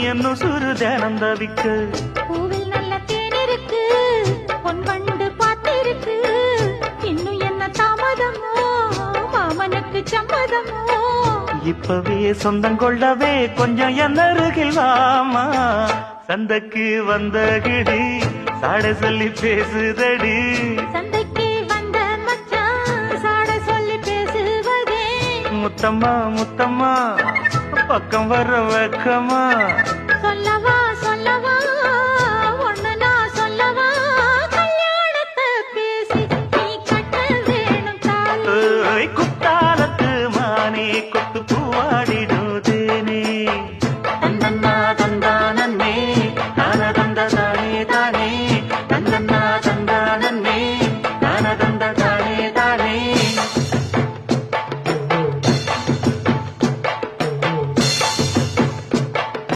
என்ன சுரு தினம் தவிக்க பூவில் நல்ல தேன் இருக்கு பொன் வண்டு பார்த்திருக்கு இன்னும் என்ன தாமதமோ மாமனுக்கு சம்மதமோ இப்பவே சொந்தம் கொள்ளவே கொஞ்சம் என் அருகில் வாமா சந்தைக்கு வந்த கிடி சாட சொல்லி பேசுதடி சந்தைக்கு வந்த மச்சான் சாட சொல்லி பேசுவதே முத்தம்மா முத்தம்மா பக்கம் வர வெக்கமா